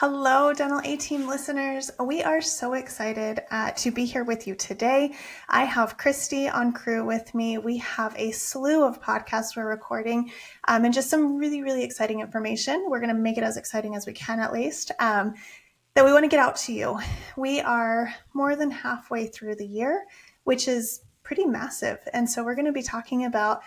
Hello, Dental A Team listeners. We are so excited to be here with you today. I have Kristy on crew with me. We have a slew of podcasts we're recording and just some really, really exciting information. We're going to make it as exciting as we can, at least, that we want to get out to you. We are more than halfway through the year, which is pretty massive. And so we're going to be talking about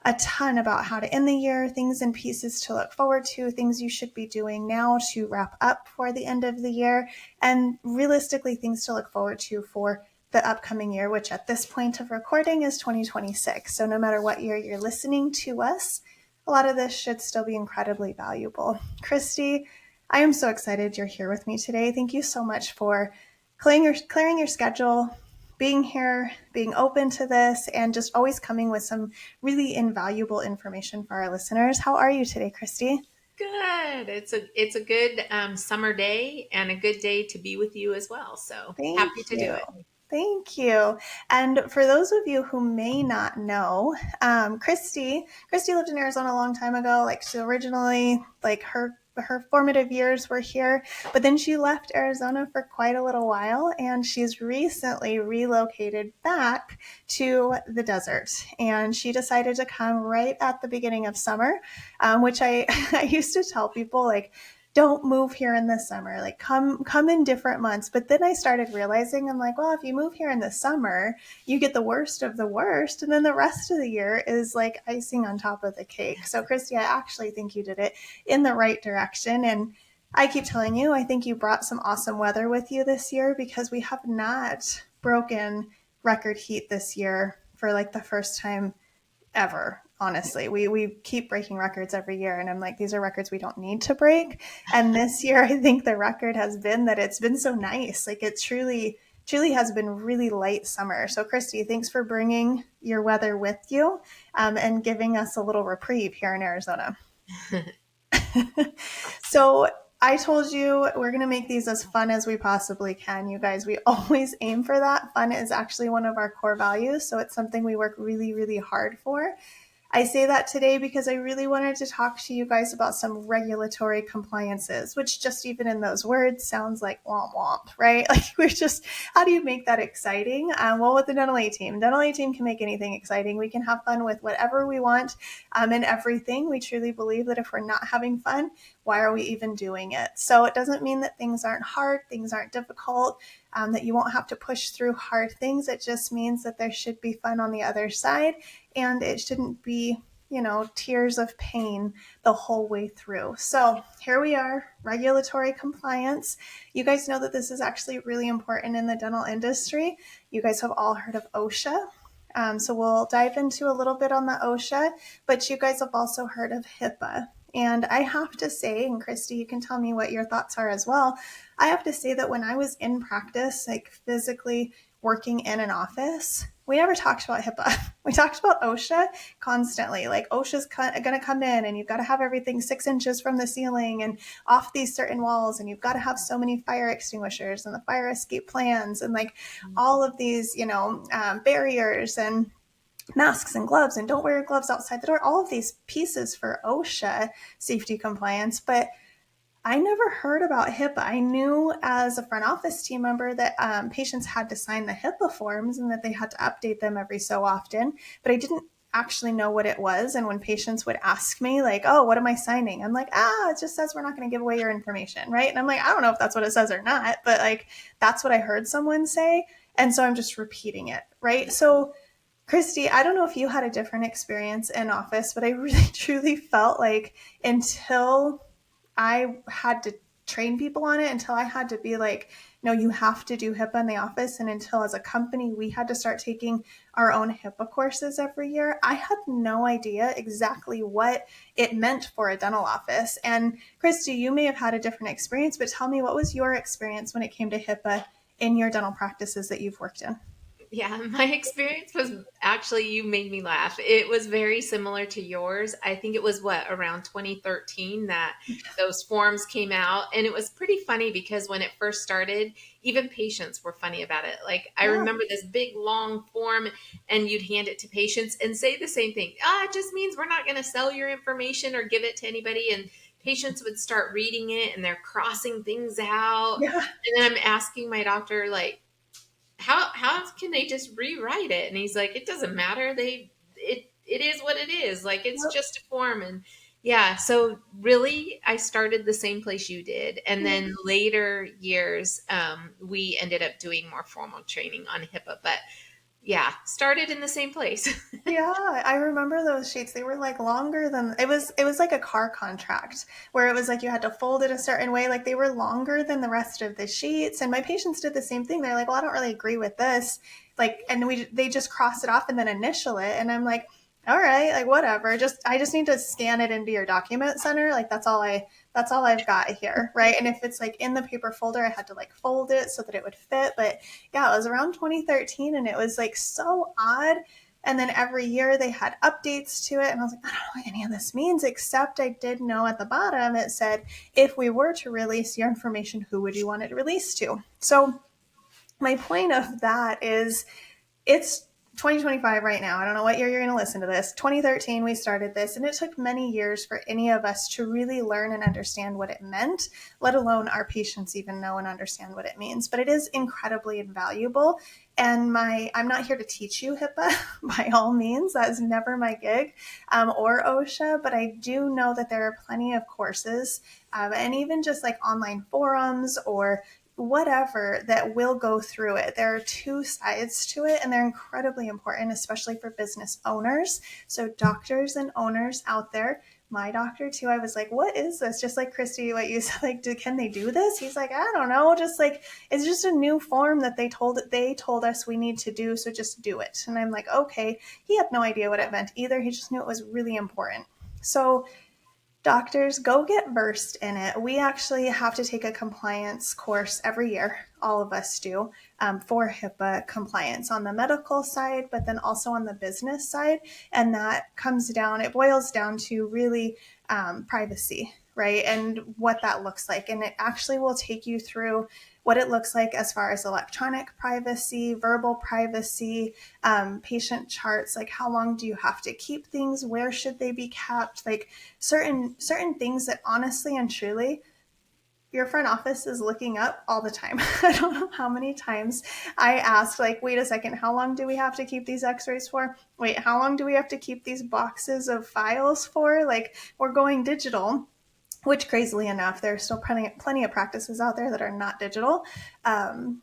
a ton about how to end the year, things and pieces to look forward to, things you should be doing now to wrap up for the end of the year, and realistically things to look forward to for the upcoming year, which at this point of recording is 2026. So no matter what year you're listening to us, a lot of this should still be incredibly valuable. Kristy, I am so excited you're here with me today. Thank you so much for clearing your schedule, being here, being open to this, and just always coming with some really invaluable information for our listeners. How are you today, Kristy? Good. It's a good summer day and a good day to be with you as well. So happy Thank to do you. it. Thank you. And for those of you who may not know, Kristy lived in Arizona a long time ago. Like she originally, like her formative years were here, but then she left Arizona for quite a little while, and she's recently relocated back to the desert. And she decided to come right at the beginning of summer, which I I used to tell people like, don't move here in the summer, like come in different months. But then I started realizing, I'm like, well, if you move here in the summer, you get the worst of the worst, and then the rest of the year is like icing on top of the cake. So Kristy, I actually think you did it in the right direction. And I keep telling you, I think you brought some awesome weather with you this year, because we have not broken record heat this year for like the first time ever. Honestly, we keep breaking records every year, and I'm like, these are records we don't need to break. And this year, I think the record has been that it's been so nice. Like it truly has been really light summer. So Kristy, thanks for bringing your weather with you, and giving us a little reprieve here in Arizona. So I told you we're going to make these as fun as we possibly can, you guys. We always aim for that. Fun is actually one of our core values, so it's something we work really, really hard for. I say that today because I really wanted to talk to you guys about some regulatory compliances, which just even in those words sounds like womp womp, right? Like we're just, how do you make that exciting? Well, with the Dental A team can make anything exciting. We can have fun with whatever we want, and everything. We truly believe that if we're not having fun, why are we even doing it? So it doesn't mean that things aren't hard, things aren't difficult, that you won't have to push through hard things. It just means that there should be fun on the other side, and it shouldn't be, tears of pain the whole way through. So here we are, regulatory compliance. You guys know that this is actually really important in the dental industry. You guys have all heard of OSHA. So we'll dive into a little bit on the OSHA, but you guys have also heard of HIPAA. And I have to say, and Kristy, you can tell me what your thoughts are as well. I have to say that when I was in practice, like physically working in an office, we never talked about HIPAA. We talked about OSHA constantly. Like OSHA's going to come in, and you've got to have everything 6 inches from the ceiling and off these certain walls, and you've got to have so many fire extinguishers and the fire escape plans, and like all of these, barriers and masks and gloves, and don't wear your gloves outside the door, all of these pieces for OSHA safety compliance. But I never heard about HIPAA. I knew as a front office team member that patients had to sign the HIPAA forms and that they had to update them every so often, but I didn't actually know what it was. And when patients would ask me like, oh, what am I signing? I'm like, it just says we're not going to give away your information, right? And I'm like, I don't know if that's what it says or not, but like, that's what I heard someone say. And so I'm just repeating it, right? So Kristy, I don't know if you had a different experience in office, but I really truly felt like until I had to train people on it, until I had to be like, no, you have to do HIPAA in the office. And until as a company, we had to start taking our own HIPAA courses every year, I had no idea exactly what it meant for a dental office. And Kristy, you may have had a different experience, but tell me, what was your experience when it came to HIPAA in your dental practices that you've worked in? Yeah, my experience was actually, you made me laugh. It was very similar to yours. I think it was around 2013 that those forms came out. And it was pretty funny because when it first started, even patients were funny about it. Like I Yeah. remember this big long form, and you'd hand it to patients and say the same thing. It just means we're not going to sell your information or give it to anybody. And patients would start reading it and they're crossing things out. Yeah. And then I'm asking my doctor, like, how can they just rewrite it? And he's like, it doesn't matter. It is what it is. Like, it's Yep. just a form. And yeah, so really I started the same place you did. And Yeah. then later years, we ended up doing more formal training on HIPAA. But yeah, started in the same place. Yeah, I remember those sheets. They were like longer than it was like a car contract where it was like you had to fold it a certain way. Like they were longer than the rest of the sheets. And my patients did the same thing. They're like, "Well, I don't really agree with this." Like, and they just cross it off and then initial it. And I'm like, "All right, like whatever. I just need to scan it into your document center. Like that's all I've got here, right?" And if it's like in the paper folder, I had to like fold it so that it would fit. But yeah, it was around 2013 and it was like so odd, and then every year they had updates to it. And I was like, I don't know what any of this means, except I did know at the bottom it said, if we were to release your information, who would you want it released to? So my point of that is it's 2025 right now. I don't know what year you're going to listen to this. 2013, we started this, and it took many years for any of us to really learn and understand what it meant, let alone our patients even know and understand what it means. But it is incredibly invaluable. And I'm not here to teach you HIPAA by all means. That's never my gig, or OSHA, but I do know that there are plenty of courses, and even just like online forums or whatever that will go through it. There are two sides to it, and they're incredibly important, especially for business owners. So doctors and owners out there, my doctor too, I was like, what is this? Just like Kristy, what you said, like, can they do this? He's like, I don't know. Just like, it's just a new form that they told us we need to do. So just do it. And I'm like, okay. He had no idea what it meant either. He just knew it was really important. So doctors, go get versed in it. We actually have to take a compliance course every year. All of us do, for HIPAA compliance on the medical side, but then also on the business side. And that it boils down to really privacy, right? And what that looks like. And it actually will take you through what it looks like as far as electronic privacy, verbal privacy, patient charts, like how long do you have to keep things, where should they be kept, like certain things that honestly and truly your front office is looking up all the time. I don't know how many times I ask, like, wait a second, how long do we have to keep these x-rays for? Wait, how long do we have to keep these boxes of files for? Like, we're going digital, which crazily enough, there's still plenty of practices out there that are not digital. Um,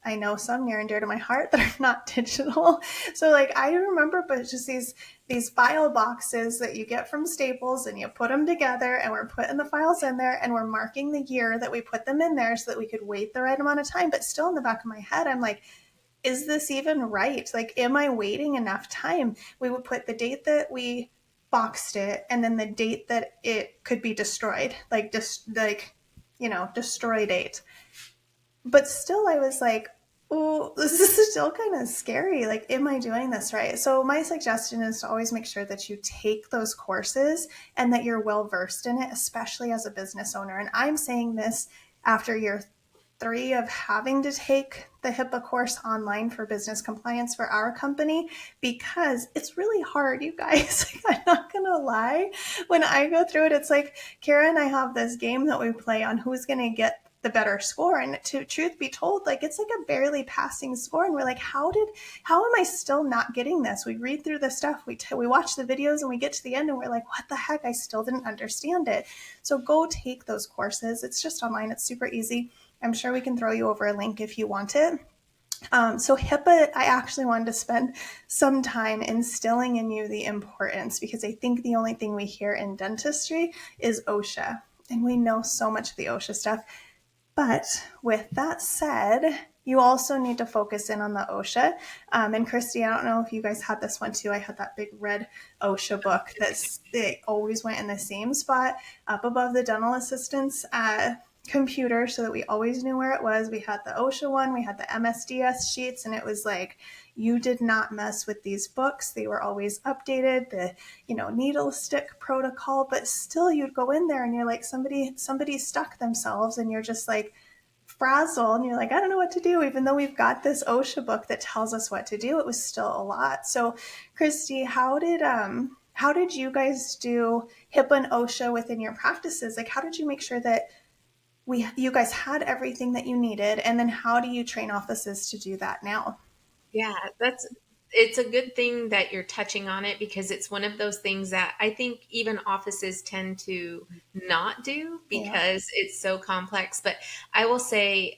I know some near and dear to my heart that are not digital. So like I remember, but just these file boxes that you get from Staples, and you put them together, and we're putting the files in there, and we're marking the year that we put them in there so that we could wait the right amount of time. But still in the back of my head, I'm like, is this even right? Like, am I waiting enough time? We would put the date that we boxed it, and then the date that it could be destroyed, like just like, destroy date. But still I was like, oh, this is still kind of scary. Like, am I doing this right? So my suggestion is to always make sure that you take those courses and that you're well versed in it, especially as a business owner. And I'm saying this after year 3 of having to take the HIPAA course online for business compliance for our company, because it's really hard, you guys. I'm not going to lie. When I go through it, it's like, Kara and I have this game that we play on who's going to get the better score. And to truth be told, like, it's like a barely passing score. And we're like, how am I still not getting this? We read through the stuff, we watch the videos, and we get to the end and we're like, what the heck? I still didn't understand it. So go take those courses. It's just online. It's super easy. I'm sure we can throw you over a link if you want it. So HIPAA, I actually wanted to spend some time instilling in you the importance, because I think the only thing we hear in dentistry is OSHA. And we know so much of the OSHA stuff. But with that said, you also need to focus in on the OSHA. And Kristy, I don't know if you guys had this one too. I had that big red OSHA book it always went in the same spot up above the dental assistant's computer, so that we always knew where it was. We had the OSHA one, we had the MSDS sheets, and it was like, you did not mess with these books. They were always updated, the needle stick protocol, but still you'd go in there and you're like, somebody stuck themselves, and you're just like frazzled, and you're like, I don't know what to do. Even though we've got this OSHA book that tells us what to do, it was still a lot. So Kristy, how did how did you guys do HIPAA and OSHA within your practices? Like, how did you make sure that you guys had everything that you needed? And then how do you train offices to do that now? Yeah, it's a good thing that you're touching on it because it's one of those things that I think even offices tend to not do Yeah. because it's so complex. But I will say,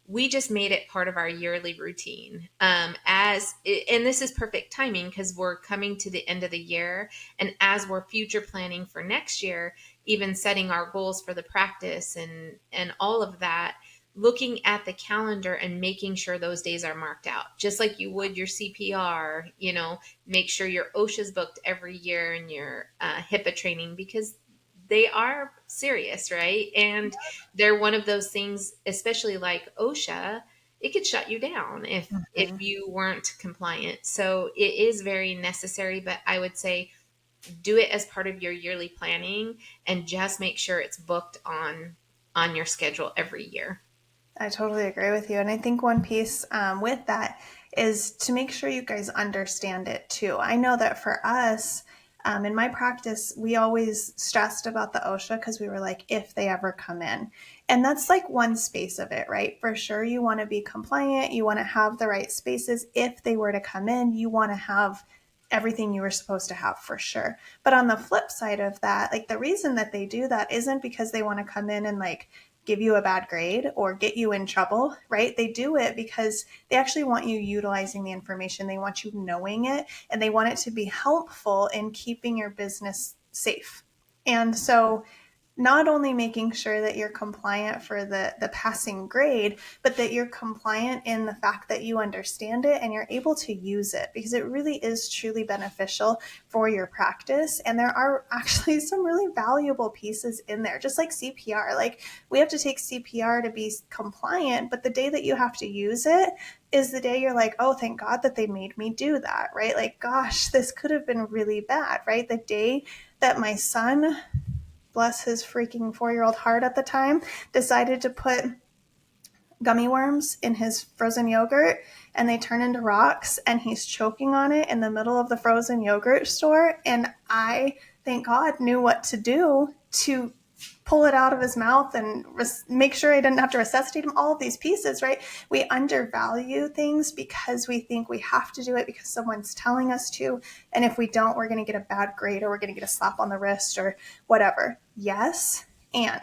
we just made it part of our yearly routine. And this is perfect timing because we're coming to the end of the year, and as we're future planning for next year, even setting our goals for the practice and all of that, looking at the calendar and making sure those days are marked out, just like you would your CPR, make sure your OSHA's booked every year and your HIPAA training, because they are serious, right? And they're one of those things, especially like OSHA, it could shut you down if Mhm. you weren't compliant. So it is very necessary, but I would say do it as part of your yearly planning and just make sure it's booked on your schedule every year. I totally agree with you. And I think one piece with that is to make sure you guys understand it too. I know that for us, in my practice, we always stressed about the OSHA because we were like, if they ever come in. And that's like one space of it, right? For sure, you want to be compliant, you want to have the right spaces. If they were to come in, you want to have everything you were supposed to have for sure. But on the flip side of that, like the reason that they do that isn't because they want to come in and like give you a bad grade or get you in trouble, right? They do it because they actually want you utilizing the information. They want you knowing it, and they want it to be helpful in keeping your business safe. And so not only making sure that you're compliant for the passing grade, but that you're compliant in the fact that you understand it and you're able to use it, because it really is truly beneficial for your practice. And there are actually some really valuable pieces in there, just like CPR. Like, we have to take CPR to be compliant, but the day that you have to use it is the day you're like, oh, thank God that they made me do that, right? Like, gosh, this could have been really bad, right? The day that my son, bless his freaking 4-year-old heart at the time, decided to put gummy worms in his frozen yogurt and they turn into rocks and he's choking on it in the middle of the frozen yogurt store. And I, thank God, knew what to do to pull it out of his mouth and make sure I didn't have to resuscitate him. All of these pieces, right? We undervalue things because we think we have to do it because someone's telling us to. And if we don't, we're going to get a bad grade or we're going to get a slap on the wrist or whatever. Yes. And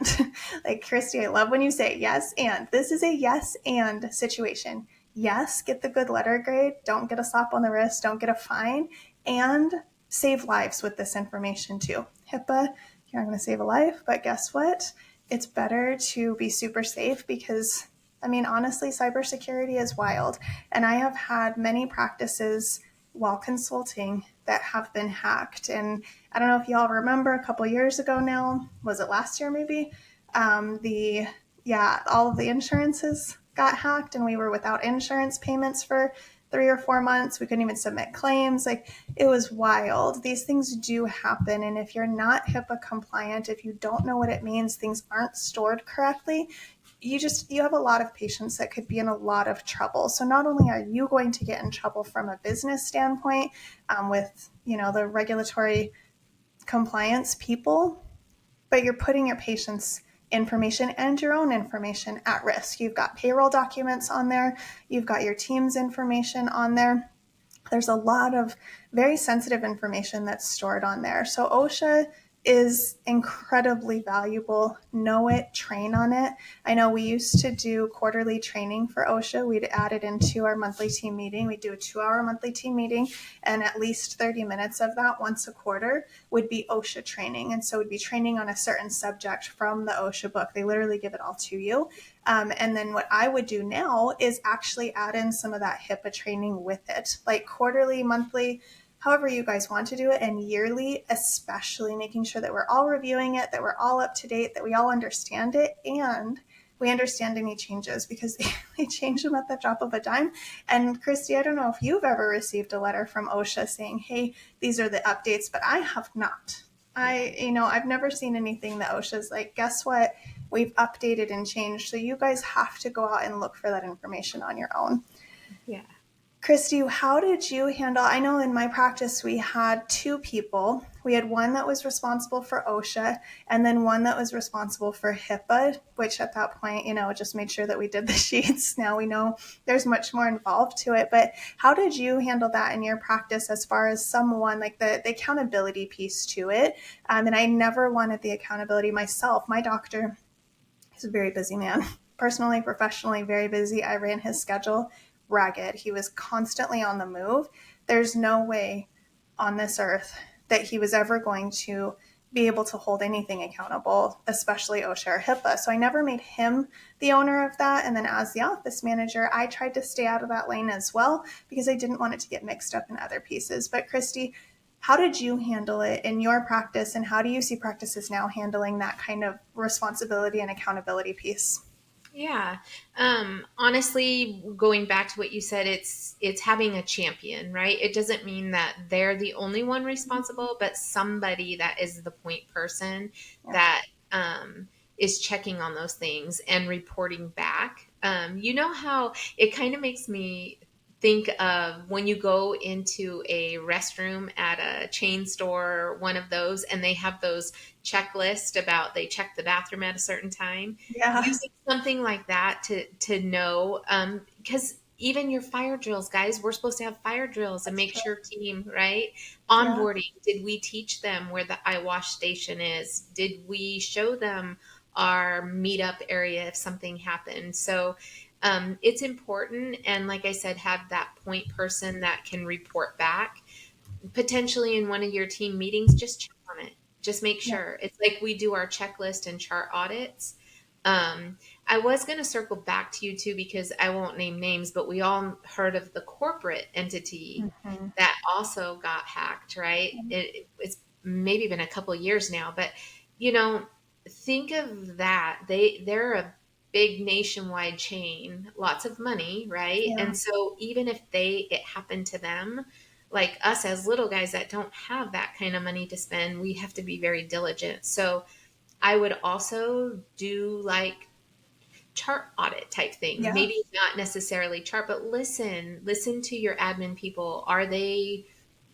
like, Kristy, I love when you say yes, and this is a yes and situation. Yes, get the good letter grade. Don't get a slap on the wrist. Don't get a fine. And save lives with this information too. HIPAA, you're not going to save a life, but guess what? It's better to be super safe because, I mean, honestly, cybersecurity is wild. And I have had many practices while consulting that have been hacked. And I don't know if y'all remember a couple years ago now, was it last year maybe? All of the insurances got hacked and we were without insurance payments for 3 or 4 months. We couldn't even submit claims. Like, it was wild. These things do happen. And if you're not HIPAA compliant, if you don't know what it means, things aren't stored correctly, you have a lot of patients that could be in a lot of trouble. So not only are you going to get in trouble from a business standpoint, with the regulatory compliance people, but you're putting your patients' information and your own information at risk. You've got payroll documents on there, you've got your team's information on there. There's a lot of very sensitive information that's stored on there. So OSHA is incredibly valuable. Know it, train on it. I know we used to do quarterly training for OSHA. We'd add it into our monthly team meeting. We'd do a 2-hour monthly team meeting, and at least 30 minutes of that once a quarter would be OSHA training. And so we'd be training on a certain subject from the OSHA book. They literally give it all to you. And then what I would do now is actually add in some of that HIPAA training with it, like quarterly, monthly, however you guys want to do it, and yearly, especially making sure that we're all reviewing it, that we're all up to date, that we all understand it, and we understand any changes because they change them at the drop of a dime. And Kristy, I don't know if you've ever received a letter from OSHA saying, hey, these are the updates, but I have not. I've never seen anything that OSHA's like, guess what? We've updated and changed. So you guys have to go out and look for that information on your own. Yeah. Kristy, how did you handle? I know in my practice we had two people. We had one that was responsible for OSHA and then one that was responsible for HIPAA, which at that point, just made sure that we did the sheets. Now we know there's much more involved to it. But how did you handle that in your practice as far as someone like the accountability piece to it? And I never wanted the accountability myself. My doctor, he's a very busy man. Personally, professionally, very busy. I ran his schedule ragged. He was constantly on the move. There's no way on this earth that he was ever going to be able to hold anything accountable, especially OSHA or HIPAA. So I never made him the owner of that. And then as the office manager, I tried to stay out of that lane as well because I didn't want it to get mixed up in other pieces. But Kristy, how did you handle it in your practice, and how do you see practices now handling that kind of responsibility and accountability piece? Yeah. Honestly, going back to what you said, it's having a champion, right? It doesn't mean that they're the only one responsible, but somebody that is the point person Yeah. that is checking on those things and reporting back. You know how it kind of makes me think of when you go into a restroom at a chain store, one of those, and they have those checklists about they check the bathroom at a certain time. Yeah. Using something like that to know, because even your fire drills, guys, we're supposed to have fire drills and That's make true. sure team, right? Yeah. Onboarding, did we teach them where the eye wash station is? Did we show them our meetup area if something happened? So it's important. And like I said, have that point person that can report back. Potentially in one of your team meetings, just check on it. Just make Yeah. sure. It's like we do our checklist and chart audits. I was going to circle back to you too, because I won't name names, but we all heard of the corporate entity Mm-hmm. that also got hacked, right? It's maybe been a couple of years now, but you know, think of that. They're a big nationwide chain, lots of money, right? Yeah. And so even if it happened to them, like us as little guys that don't have that kind of money to spend, we have to be very diligent. So I would also do like chart audit type thing. Yeah. Maybe not necessarily chart, but listen to your admin people. Are they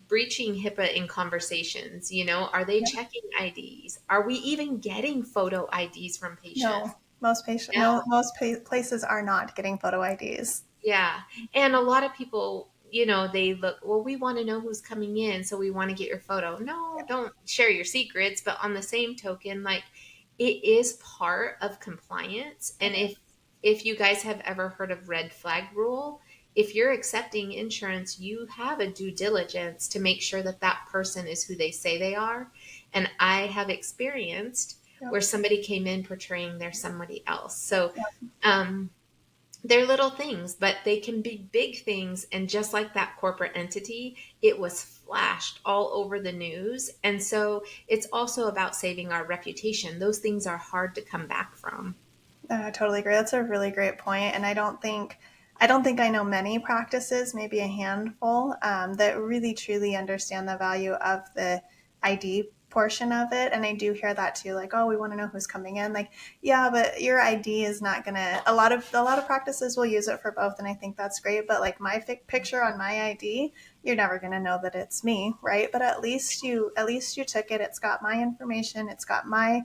breaching HIPAA in conversations? Are they Yeah. checking IDs? Are we even getting photo IDs from patients? No, most patient, No. no, most places are not getting photo IDs. Yeah. And a lot of people, they look, well, we want to know who's coming in, so we want to get your photo. No, Yeah. don't share your secrets. But on the same token, like it is part of compliance. It And is. if you guys have ever heard of red flag rule, if you're accepting insurance, you have a due diligence to make sure that that person is who they say they are. And I have experienced Yep. where somebody came in portraying they're somebody else. So, Yep. um, they're little things, but they can be big things. And just like that corporate entity, it was flashed all over the news. And so it's also about saving our reputation. Those things are hard to come back from. I totally agree. That's a really great point, and I don't think I know many practices, maybe a handful, that really truly understand the value of the ID portion of it. And I do hear that too, like, oh, we want to know who's coming in. Like, yeah, but your ID is not gonna. A lot of practices will use it for both, and I think that's great. But like my picture on my ID, you're never gonna know that it's me, right? But at least you took it. It's got my information. It's got my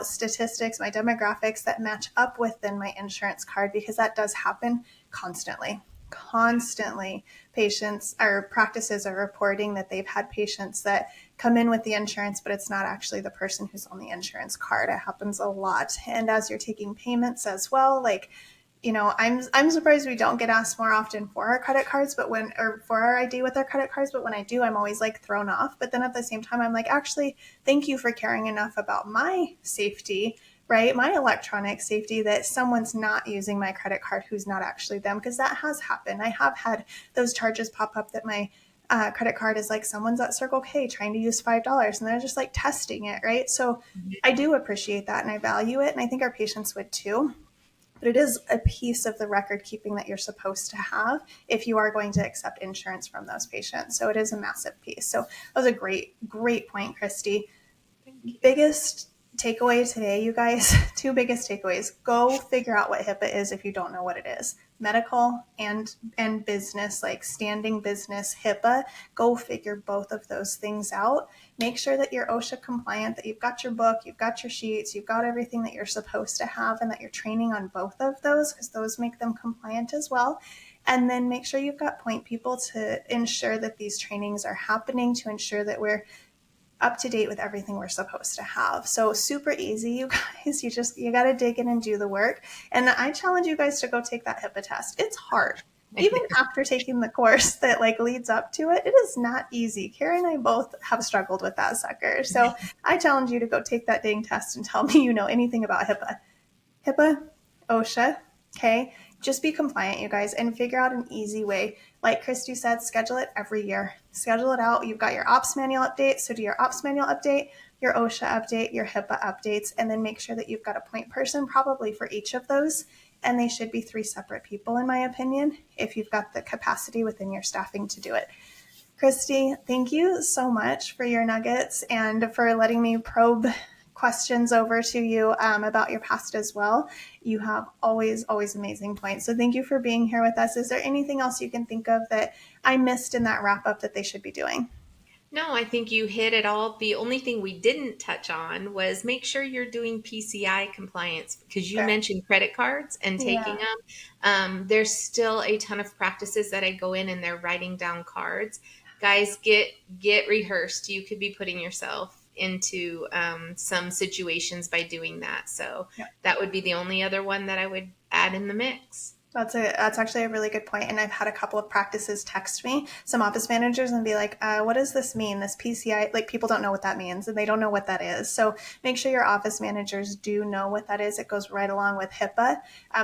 statistics, my demographics that match up within my insurance card, because that does happen constantly. Constantly, patients or practices are reporting that they've had patients that come in with the insurance, but it's not actually the person who's on the insurance card. It happens a lot. And as you're taking payments as well, like, I'm surprised we don't get asked more often for our credit cards, or for our ID with our credit cards. But when I do, I'm always like thrown off. But then at the same time, I'm like, actually, thank you for caring enough about my safety, right? My electronic safety, that someone's not using my credit card who's not actually them, because that has happened. I have had those charges pop up that my credit card is like someone's at Circle K trying to use $5 and they're just like testing it, right? So I do appreciate that and I value it. And I think our patients would too. But it is a piece of the record keeping that you're supposed to have if you are going to accept insurance from those patients. So it is a massive piece. So that was a great, great point, Kristy. Thank you. Biggest takeaway today, you guys, two biggest takeaways. Go figure out what HIPAA is if you don't know what it is. Medical and business, like standing business HIPAA, go figure both of those things out. Make sure that you're OSHA compliant, that you've got your book, you've got your sheets, you've got everything that you're supposed to have, and that you're training on both of those, because those make them compliant as well. And then make sure you've got point people to ensure that these trainings are happening, to ensure that we're up to date with everything we're supposed to have. So super easy, you guys. You got to dig in and do the work. And I challenge you guys to go take that HIPAA test. It's hard. Even after taking the course that like leads up to it, it is not easy. Carrie and I both have struggled with that sucker. So I challenge you to go take that dang test and tell me you know anything about HIPAA. HIPAA, OSHA, okay? Just be compliant, you guys, and figure out an easy way. Like Kristy said, schedule it every year. Schedule it out. You've got your ops manual update, so do your ops manual update, your OSHA update, your HIPAA updates, and then make sure that you've got a point person probably for each of those. And they should be 3 separate people, in my opinion, if you've got the capacity within your staffing to do it. Kristy, thank you so much for your nuggets and for letting me probe questions over to you about your past as well. You have always amazing points. So thank you for being here with us. Is there anything else you can think of that I missed in that wrap up that they should be doing? No, I think you hit it all. The only thing we didn't touch on was make sure you're doing PCI compliance, because you Sure. mentioned credit cards and taking Yeah. them. There's still a ton of practices that I go in and they're writing down cards. Guys, get rehearsed. You could be putting yourself into some situations by doing that. So Yeah. that would be the only other one that I would add in the mix. That's actually a really good point. And I've had a couple of practices text me, some office managers, and be like, what does this mean? This PCI, like people don't know what that means and they don't know what that is. So make sure your office managers do know what that is. It goes right along with HIPAA.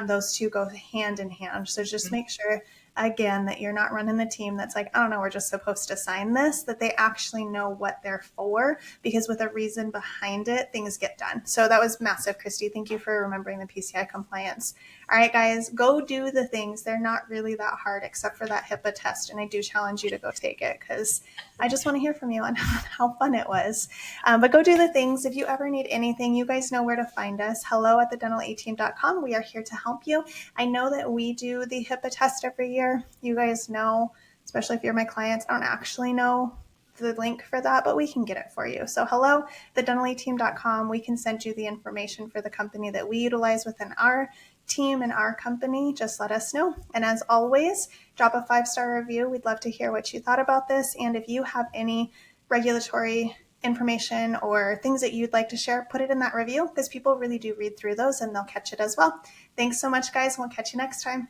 Those two go hand in hand. So just make sure, again, that you're not running the team that's like, I don't know, we're just supposed to sign this, that they actually know what they're for, because with a reason behind it, things get done. So that was massive, Kristy. Thank you for remembering the PCI compliance. All right, guys, go do the things. They're not really that hard except for that HIPAA test. And I do challenge you to go take it because I just want to hear from you on how fun it was. But go do the things. If you ever need anything, you guys know where to find us. hello@thedentalateam.com. We are here to help you. I know that we do the HIPAA test every year. You guys know, especially if you're my clients, I don't actually know the link for that, but we can get it for you. So hello@thedentalateam.com. We can send you the information for the company that we utilize within our team and our company. Just let us know. And as always, drop a 5-star review. We'd love to hear what you thought about this. And if you have any regulatory information or things that you'd like to share, put it in that review, because people really do read through those and they'll catch it as well. Thanks so much, guys. We'll catch you next time.